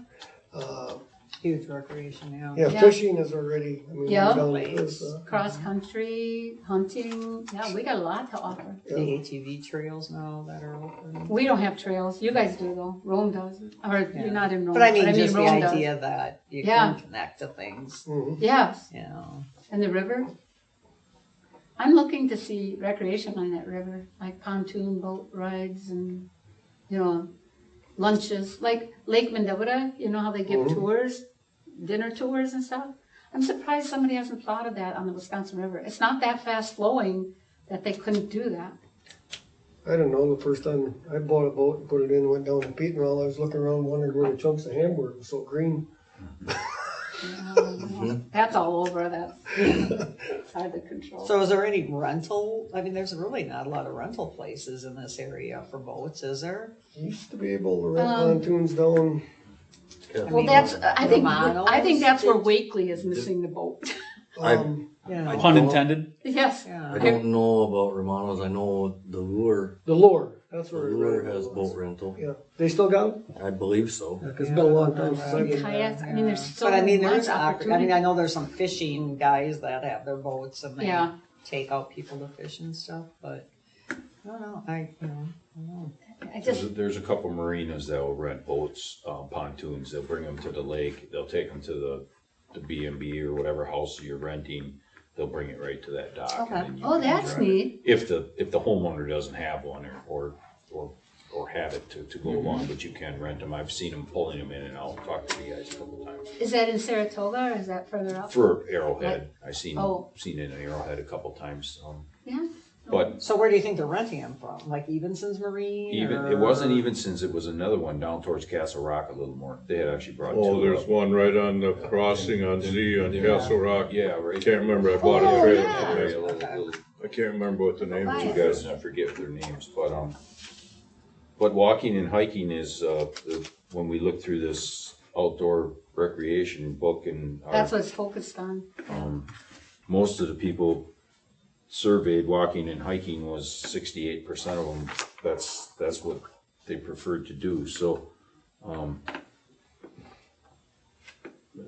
Uh, Huge recreation, yeah. Yeah, Yeah. fishing is already, I mean, Yeah. we're down to this, cross country, hunting, yeah, we got a lot to offer. The ATV trails now that are open. We don't have trails, you guys do though, Rome does, or Yeah. you're not in Rome. But I mean, just the Rome does. idea that you Yeah. can connect to things, Mhm. Yes, you know. and the river. I'm looking to see recreation on that river, like pontoon boat rides and, lunches, like Lake Mendota, you know how they give Mhm. tours, dinner tours and stuff? I'm surprised somebody hasn't thought of that on the Wisconsin River. It's not that fast flowing that they couldn't do that. I don't know, the first time I bought a boat and put it in, went down to Pete and all, I was looking around wondering where the chunks of hamburger were so green. That's all over, that's out of control. So is there any rental? I mean, there's really not a lot of rental places in this area for boats, is there? Used to be able to rent Um, pontoons down, Well, that's, I think Romano's that's where did- Wakely is missing the boat. Yeah. pun intended. Yes. Yeah. I don't know about Romano's, I know the Lure, the Lure, that's the where. Lure has boat rental, Yeah, they still got it? I believe so. Yeah, 'cause it's been a long time since I've been. Kayaks, I mean, there's so But I mean, much there's, I opportunity. mean, I know there's some fishing guys that have their boats and they Yeah. take out people to fish and stuff, but I don't know, I don't know. I just, There's a couple marinas that will rent boats, pontoons, they'll bring them to the lake, they'll take them to the B&B or whatever house you're renting, they'll bring it right to that dock. and Okay. then you oh, can that's rent it. neat. If the homeowner doesn't have one or have it to go along, but you can rent them. I've seen them pulling them in and out, talked to the guys a couple times. Is that in Saratoga or is that further up? For Arrowhead, I seen Oh. it in Arrowhead a couple times. Yeah. But So where do you think they're renting them from? Like Evenson's Marine? it wasn't even since it was another one down towards Castle Rock a little more. They had actually brought Oh, two there's up. one right on the crossing on Z on Castle Rock. Yeah, right. I can't remember, I bought Oh, a trailer yeah. from Area, there. little I can't remember what the name Right. two is. guys, and I forget their names, but walking and hiking is, when we look through this outdoor recreation book and That's what it's focused on. most of the people surveyed walking and hiking was 68% of them, that's what they preferred to do, so,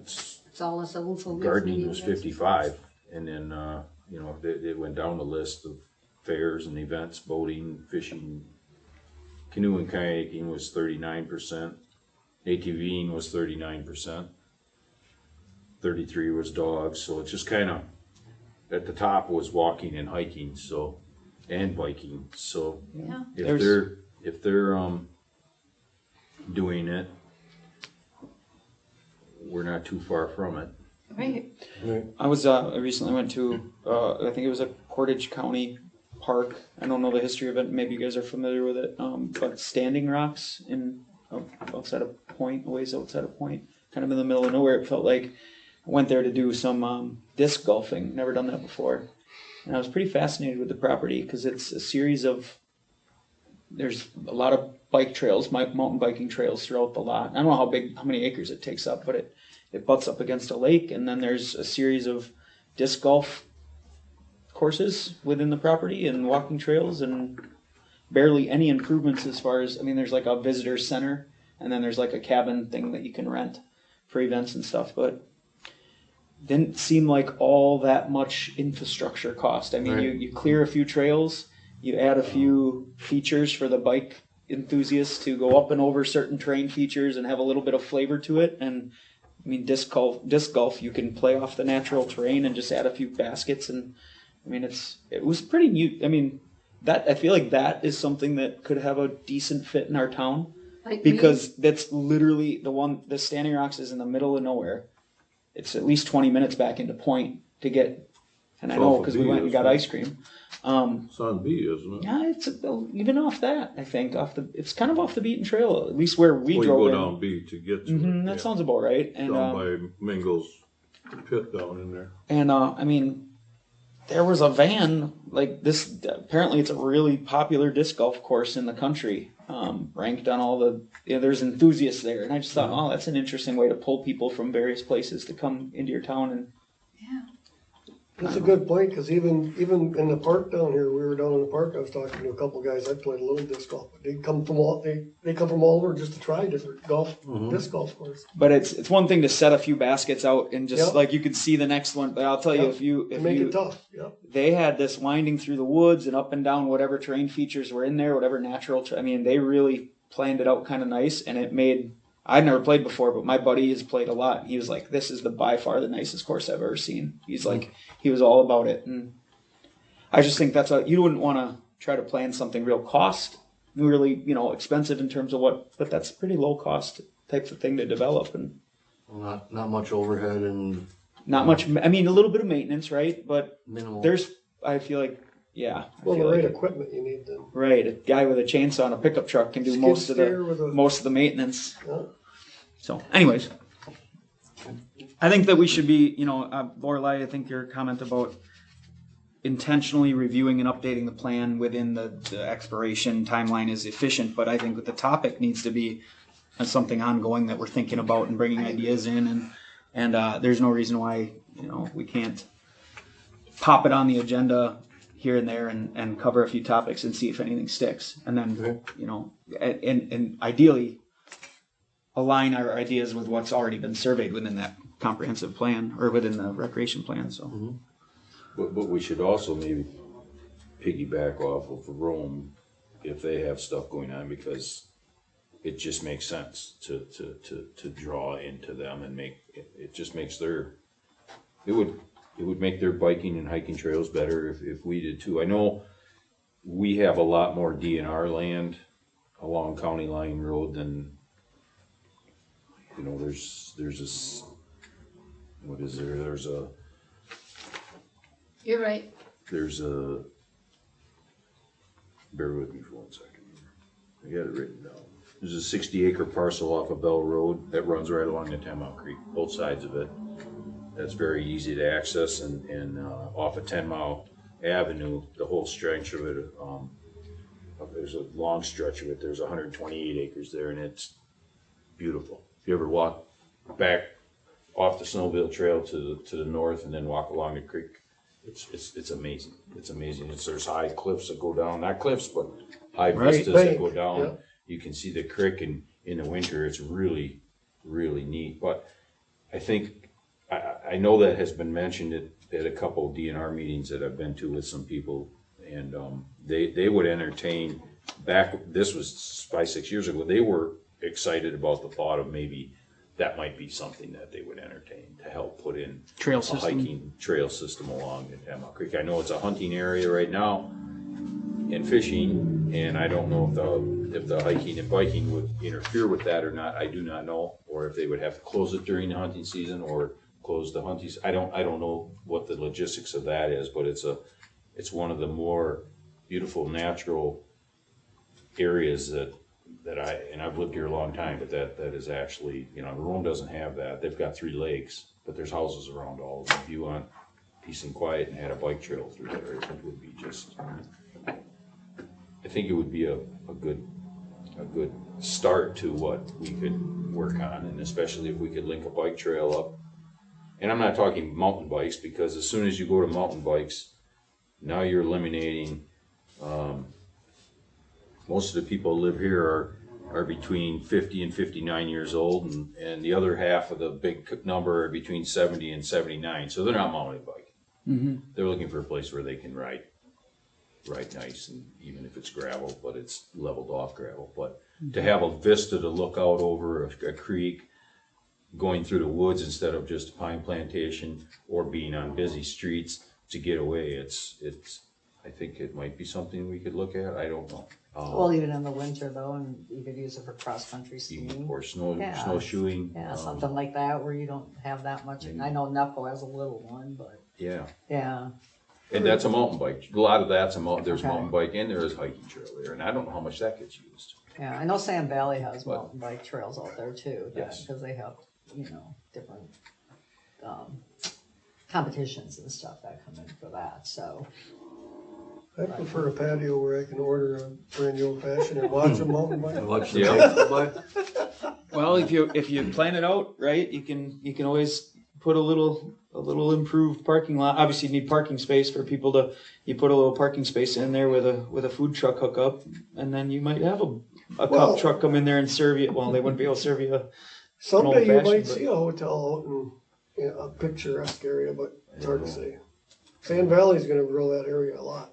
It's all us old folks. gardening was 55, and then, they went down the list of fairs and events, boating, fishing, canoe and kayaking was 39%, ATVing was 39%, 33 was dogs, so it's just kind of, at the top was walking and hiking, so, and biking, so Yeah. if they're doing it, we're not too far from it. Right. I recently went to, I think it was a Portage County park. I don't know the history of it. Maybe you guys are familiar with it. But Standing Rocks outside of Point, a ways outside of Point, kind of in the middle of nowhere. It felt like I went there to do some disc golfing. Never done that before. And I was pretty fascinated with the property because it's a series of, there's a lot of bike trails, mountain biking trails throughout the lot. I don't know how many acres it takes up, but it butts up against a lake, and then there's a series of disc golf courses within the property and walking trails, and barely any improvements as far as, I mean, there's like a visitor center, and then there's like a cabin thing that you can rent for events and stuff, but didn't seem like all that much infrastructure cost. I mean, Right. you clear a few trails, you add a few features for the bike enthusiasts to go up and over certain terrain features and have a little bit of flavor to it. And I mean, disc golf, you can play off the natural terrain and just add a few baskets. And I mean, it was pretty neat. I mean, I feel like that is something that could have a decent fit in our town, Like because that's literally the Standing Rocks is in the middle of nowhere. It's at least 20 minutes back into Point to get, and I know because we went and got ice cream. It's on B, isn't it? Yeah, it's even off that. I think it's kind of off the beaten trail, at least where we Well, you drove go in. down B to get to Mhm, it. that yeah. sounds about right. And Down by Mingle's pit down in there. and I mean, there was a van like this. Apparently, it's a really popular disc golf course in the country, ranked on all the. There's enthusiasts there, and I just thought, oh, that's an interesting way to pull people from various places to come into your town. And That's a good point, because even in the park down here, we were down in the park, I was talking to a couple of guys, I played a little disc golf. They come from all over just to try different disc golf courses. but it's one thing to set a few baskets out and just Yep. like you could see the next one. But I'll tell you, Yep. if you Make it tough, yeah. they had this winding through the woods and up and down whatever terrain features were in there, whatever natural. I mean, they really planned it out kind of nice, and it made. I'd never played before, but my buddy has played a lot. He was like, "This is by far the nicest course I've ever seen." He's like, he was all about it, and I just think you wouldn't want to try to plan something really expensive in terms of but that's pretty low cost type of thing to develop, and Not much overhead and not much. I mean, a little bit of maintenance, right? But minimal. I feel like, yeah. I Well, the feel right like- equipment you need then. Right, a guy with a chainsaw and a pickup truck can do Skid most of steer with the maintenance. Yeah. So, anyways, I think that we should be, Lorelei, I think your comment about intentionally reviewing and updating the plan within the expiration timeline is efficient, but I think that the topic needs to be something ongoing that we're thinking about and bringing ideas in, and there's no reason why we can't pop it on the agenda here and there and cover a few topics and see if anything sticks, and then and ideally align our ideas with what's already been surveyed within that comprehensive plan or within the recreation plan. So But we should also maybe piggyback off of Rome if they have stuff going on, because it just makes sense to draw into them and make, it just makes it would make their biking and hiking trails better if we did too. I know we have a lot more DNR land along County Line Road than, you know, there's this, what is there? You're right. Bear with me for 1 second. I got it written down. There's a 60-acre parcel off of Bell Road that runs right along the 10 Mile Creek, both sides of it. That's very easy to access, and off of 10 Mile Avenue, the whole stretch of it, there's a long stretch of it, there's 128 acres there, and it's beautiful. If you ever walk back off the Snowmobile Trail to the north and then walk along the creek, it's amazing. It's amazing. There's high cliffs that go down, not cliffs, but high vistas that go down. Yeah. You can see the creek, and in the winter, it's really, really neat. But I think, I know that has been mentioned at a couple of DNR meetings that I've been to with some people, and they would entertain, this was 5-6 years ago, they were excited about the thought of maybe that might be something that they would entertain to help put in Trail a system. hiking trail system along the 10 Mile Creek. I know it's a hunting area right now and fishing, and I don't know if the hiking and biking would interfere with that or not. I do not know, or if they would have to close it during the hunting season or close the hunting. I don't know what the logistics of that is, but it's one of the more beautiful natural areas that I've lived here a long time, but that is actually, you know, Rome doesn't have that. They've got 3 lakes, but there's houses around all of them. If you want peace and quiet and had a bike trail through there, it would be just, I think it would be a good start to what we could work on, and especially if we could link a bike trail up. And I'm not talking mountain bikes, because as soon as you go to mountain bikes, now you're eliminating, most of the people who live here are between 50 and 59 years old, and the other half of the big number are between 70 and 79. So they're not mountain biking. Mm-hmm. They're looking for a place where they can ride nice, and even if it's gravel, but it's leveled off gravel. But to have a vista to look out over a creek, going through the woods instead of just a pine plantation, or being on busy streets to get away, I think it might be something we could look at. I don't know. Well, even in the winter though, and you could use it for cross-country skiing. Or Yeah. snowshoeing. Yeah, something like that where you don't have that much. I know Nepo has a little one, but Yeah, yeah. and that's a mountain bike. A lot of that's there's Okay. mountain bike, and there is hiking trail there, and I don't know how much that gets used. Yeah, I know Sand Valley has But- mountain bike trails out there too. Yes. Because they have, you know, different competitions and stuff that come in for that, so. I prefer a patio where I can order a brand new old fashioned and watch a mountain bike. Watch the Yeah. bikes go by. Well, if you plan it out right, you can always put a little improved parking lot. Obviously, you need parking space for people to. You put a little parking space in there with a food truck hookup, and then you might have a Well- cop truck come in there and serve you. Well, they wouldn't be able to serve you. Someday you old-fashioned, might but- see a hotel out in, you know, a picturesque area, but it's hard to say. Sand Valley's gonna grow that area a lot.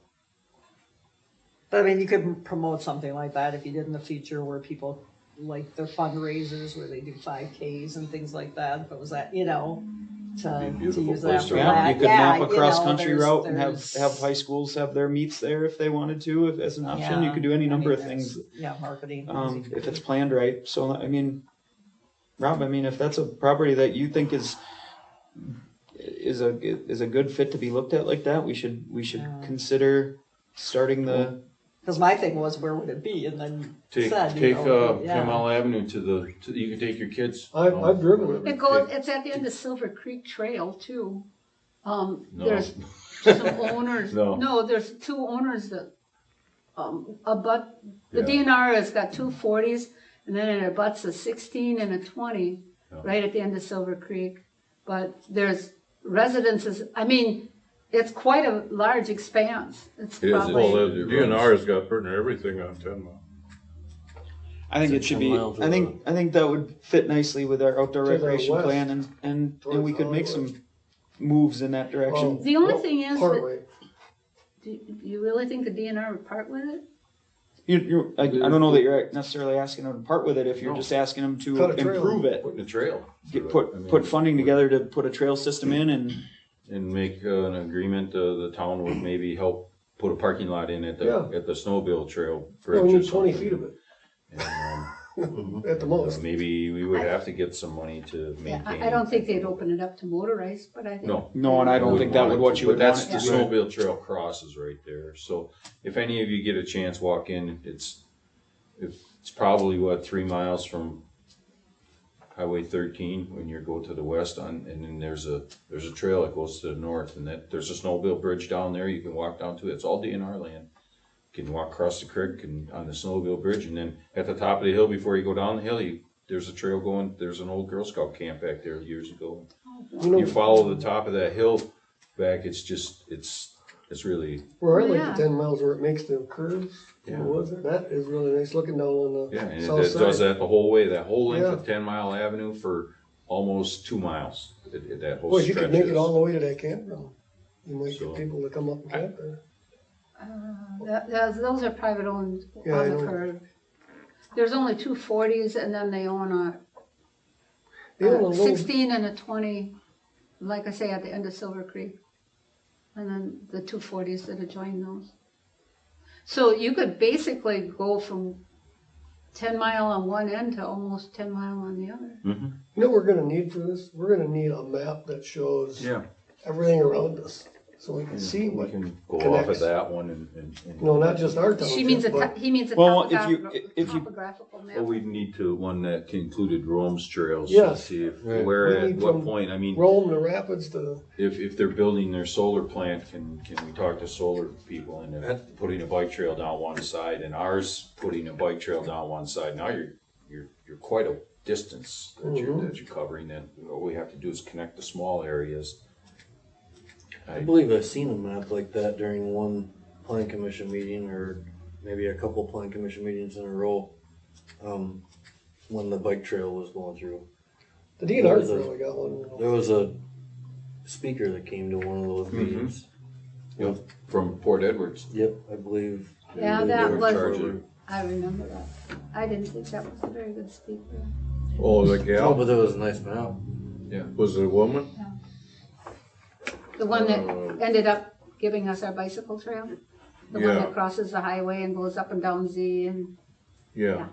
But I mean, you could promote something like that if you did in the future where people like their fundraisers where they do 5Ks and things like that. If it was that, you know, Be a to beautiful use place that to for run. Yeah, that. you could map a you know, cross country there's- route and there's- have high schools have their meets there if they wanted to, as an option. You could do any number of things. Yeah, marketing. If it's planned right. So, I mean, Rob, if that's a property that you think is a good fit to be looked at like that, we should consider starting the. Because my thing was, where would it be? And then Take said, 10 yeah. Mile Avenue you can take your kids. I've driven it. It's at the end of Silver Creek Trail too. No. There's some owners, No. no, there's 2 owners that, abut, the Yeah. DNR has got 2 40s, and then it abuts a 16 and a 20, Yeah. right at the end of Silver Creek. But there's residences, it's quite a large expanse. It's It is. probably. Well, the DNR's got pretty much everything on 10 Mile. I think it should be. I think that would fit nicely with our outdoor To the recreation west. plan, and we could make Towards some moves in that direction. The only thing is that- Partway. Do you really think the DNR would part with it? I don't know that you're necessarily asking them to part with it if you're just asking them to Cut a trail. improve it. Putting a trail. Get, through it. I put mean, funding together to put a trail system in and make an agreement, the town would maybe help put a parking lot in at the snowmobile trail bridge We or need 20 something. feet of it And, at the most. maybe we would have to get some money to Yeah, maintain. I don't think they'd open it up to motorized, but I think. No. and I don't think that would what you But would that's want. the snowmobile trail crosses right there. So if any of you get a chance, walk in. It's probably 3 miles from Highway 13 when you go to the west and then there's a trail that goes to the north, and there's a snowmobile bridge down there. You can walk down to it. It's all DNR land. You can walk across the creek and on the snowmobile bridge, and then at the top of the hill before you go down the hill, there's a trail going. There's an old Girl Scout camp back there years ago. You follow the top of that hill back. It's really Where I like Yeah. the 10 miles where it makes the curves. Yeah. What was it? That is really nice looking down on the and south it side. does that the whole way. That whole length Yeah. of 10 Mile Avenue for almost 2 miles. That whole Boy, if you stretch could make is- it all the way to that campground, you might So- get people to come up and camp there. Those are private owned Yeah, I on the know. curb. There's only 240s and then they own They own a a little, 16 and a 20, like I say, at the end of Silver Creek. And then the 240s that adjoin those. So you could basically go from 10 mile on one end to almost 10 mile on the other. Mhm. you know what we're gonna need for this? We're gonna need a map that shows Yeah. everything around us, so we can see We what, can go off connects. of that one and no, not just our town. He means he means a Well, if you- topographical map. Well, we need to one that included Rome's trails. to Yes. See if Right. where We at need what from point. I mean, Rome, the rapids, to, if they're building their solar plant, can we talk to solar people and they're putting a bike trail down one side and ours putting a bike trail down one side? Now you're quite a distance that you're covering. Then what we have to do is connect the small areas. I believe I've seen a map like that during one plan commission meeting, or maybe a couple plan commission meetings in a row, when the bike trail was going through. the DNR There's a- probably got one. There was a speaker that came to one of those meetings. Yep, from Port Edwards. Yep, I believe. Yeah, They that were was, charging- I remember that. I didn't think that was a very good speaker. Oh, the Oh, gal, but that was a nice map. was it a woman? The one that Uh, ended up giving us our bicycle trail? The one Yeah. that crosses the highway and goes up and down Z and, Yeah.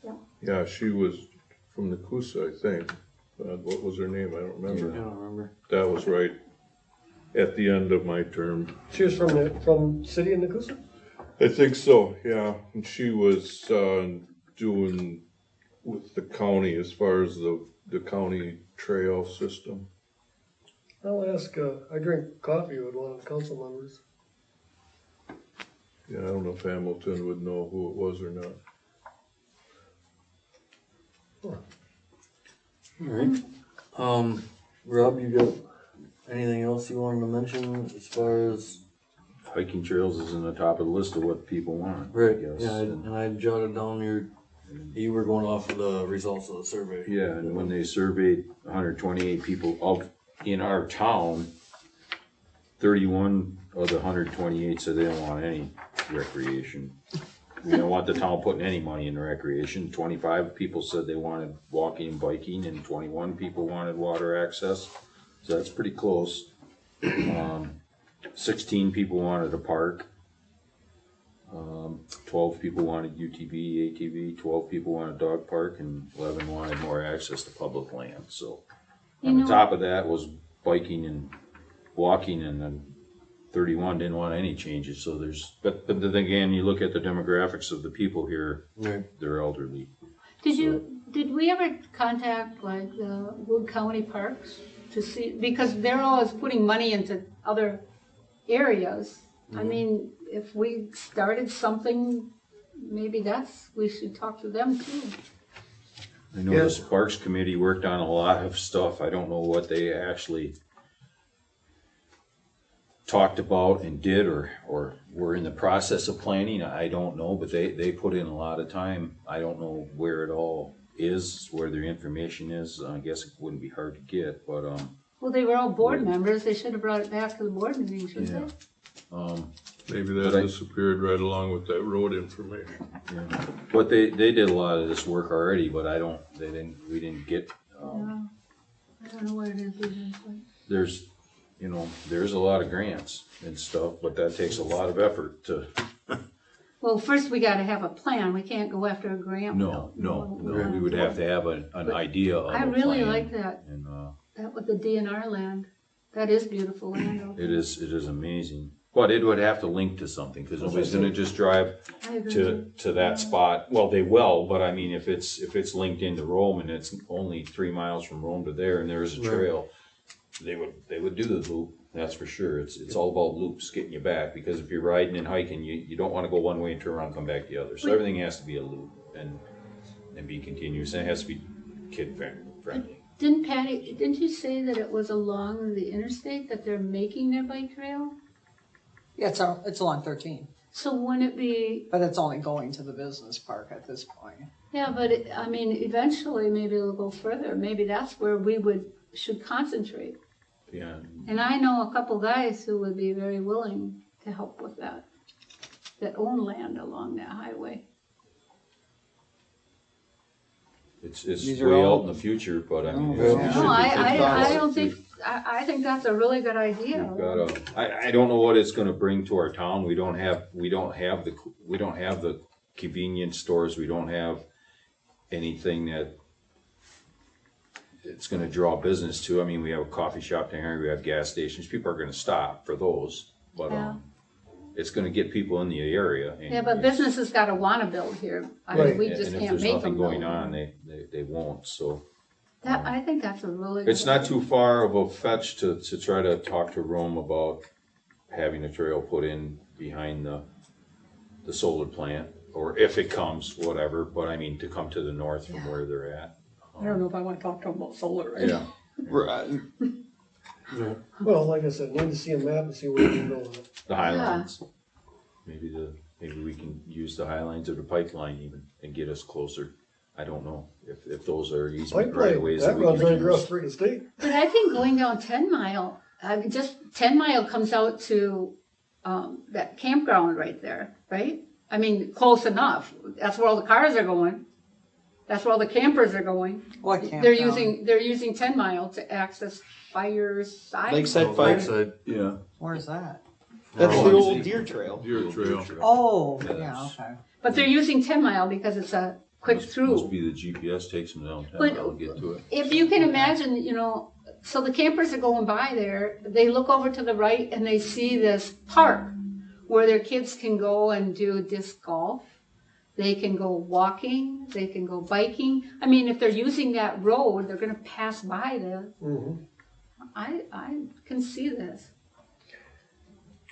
Yeah. Yeah, she was from the Coosa, I think. What was her name? I don't I remember. don't remember. That was right at the end of my term. She was from city of Nakusa? I think so, yeah. And she was doing with the county as far as the county trail system. I'll ask, I drink coffee with one of the council members. Yeah, I don't know if Hamilton would know who it was or not. Alright. Rob, you got anything else you wanted to mention as far as? Hiking trails is in the top of the list of what people want. I Right, guess. yeah, and I jotted down you were going off of the results of the survey. Yeah, and when they surveyed 128 people in our town, 31 of the 128 said they don't want any recreation. They don't want the town putting any money into recreation. 25 people said they wanted walking and biking, and 21 people wanted water access. So that's pretty close. 16 people wanted a park. 12 people wanted UTV, ATV, 12 people wanted dog park, and 11 wanted more access to public land. So on the top of that was biking and walking, and then 31 didn't want any changes. So but then again, you look at the demographics of the people here, Right. they're elderly. did we ever contact like the Wood County Parks to see, because they're always putting money into other areas. I mean, if we started something, maybe we should talk to them too. I know the Sparks Committee worked on a lot of stuff. I don't know what they actually talked about and did or were in the process of planning. I don't know, but they put in a lot of time. I don't know where it all is, where their information is. I guess it wouldn't be hard to get, but Well, they were all board members. They should have brought it back to the board meeting, shouldn't Yeah. they? Maybe that But I- disappeared right along with that road information. But they did a lot of this work already, but we didn't get, I don't know what it is exactly. there's a lot of grants and stuff, but that takes a lot of effort to, Well, first we gotta have a plan. We can't go after a grant. no, we would have to have an idea of I a really plan. like that, And, that with the DNR land. That is beautiful land. out it there. is amazing. But it would have to link to something, because nobody's gonna just drive I agree. to that spot. Well, they will, but I mean, if it's linked into Rome and it's only 3 miles from Rome to there and there is a trail, they would do the loop, that's for sure. It's all about loops, getting you back, because if you're riding and hiking, you don't wanna go one way and turn around and come back the other. So everything has to be a loop and be continuous, and it has to be kid friendly. Didn't you say that it was along the interstate that they're making their bike trail? Yeah, it's along 13, So wouldn't it be, but it's only going to the business park at this point. yeah, but I mean, eventually maybe it'll go further. Maybe that's where we should concentrate. Yeah, And I know a couple guys who would be very willing to help with that own land along that highway. it's These are way all- out in the future, but I mean. No, it should No, be I don't taken. think, I think that's a really good idea. We've got I don't know what it's gonna bring to our town. We don't have the convenience stores. We don't have anything that it's gonna draw business to. I mean, we have a coffee shop there, we have gas stations. People are gonna stop for those, but, Yeah. it's gonna get people in the area. Yeah, but businesses gotta wanna build here. I mean, Right. we And just if can't there's make nothing them going build. on, they won't, so. I think that's a really good. It's not too far of a fetch to try to talk to Rome about having a trail put in behind the solar plant, or if it comes, whatever, but I mean, to come to the north from where they're at. I don't know if I wanna talk to them about solar. Yeah, Well, like I said, need to see a map and see where we can go with it. the Highlands. Maybe we can use the Highlands or the pipeline even and get us closer. I don't know if those are easement right Pipeline, ways that that we runs right can across use. Freaking State. But I think going down 10 Mile, I mean, just 10 Mile comes out to that campground right there, right? I mean, close enough. That's where all the cars are going. That's where all the campers are going. What They're campground? using 10 Mile to access Fireside. Lakeside Fire. Lakeside, Yeah. Where's that? That's the Rowan. old deer trail. Deer trail. Oh, Yeah, yeah, that's- okay. But they're using 10 Mile because it's a quick Must through. be the GPS takes them downtown, But- I'll get to it. If you can imagine, so the campers are going by there, they look over to the right and they see this park where their kids can go and do disc golf. They can go walking, they can go biking. I mean, if they're using that road, they're gonna pass by this. Mhm. I can see this.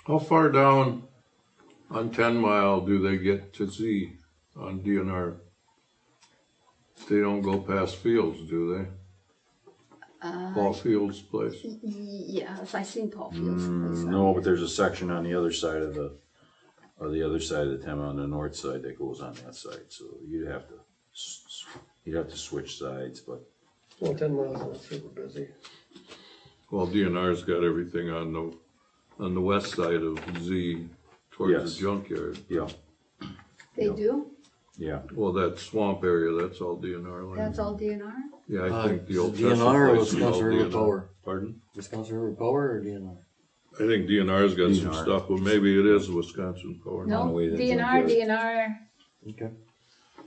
How far down on 10 Mile do they get to Z on DNR? They don't go past Fields, do they? Paul Fields' place. Yes, I seen Paul Fields. place. No, but there's a section on the other side of the town, on the north side, that goes on that side, so you'd have to switch sides, but. Well, 10 miles not super busy. Well, DNR's got everything on the west side of Z towards Yes. the junkyard. Yeah, They do? yeah. Well, that swamp area, that's all DNR land. That's all DNR? Yeah, I think the old DNR Chester or place is all Wisconsin River DNR. Power? Pardon? Wisconsin River Power or DNR? I think DNR's got some DNR. stuff, but maybe it is Wisconsin Power. No, way that DNR, junkyard. DNR. Okay.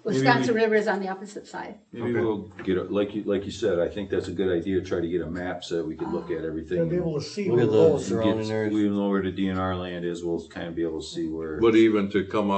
Wisconsin River is on the opposite side. Maybe we'll get it, like you said, I think that's a good idea, try to get a map so that we can look at everything. Gotta be able to see Look where at the the road is. surrounding areas. We know where the DNR land is, we'll kind of be able to see where. But even to come out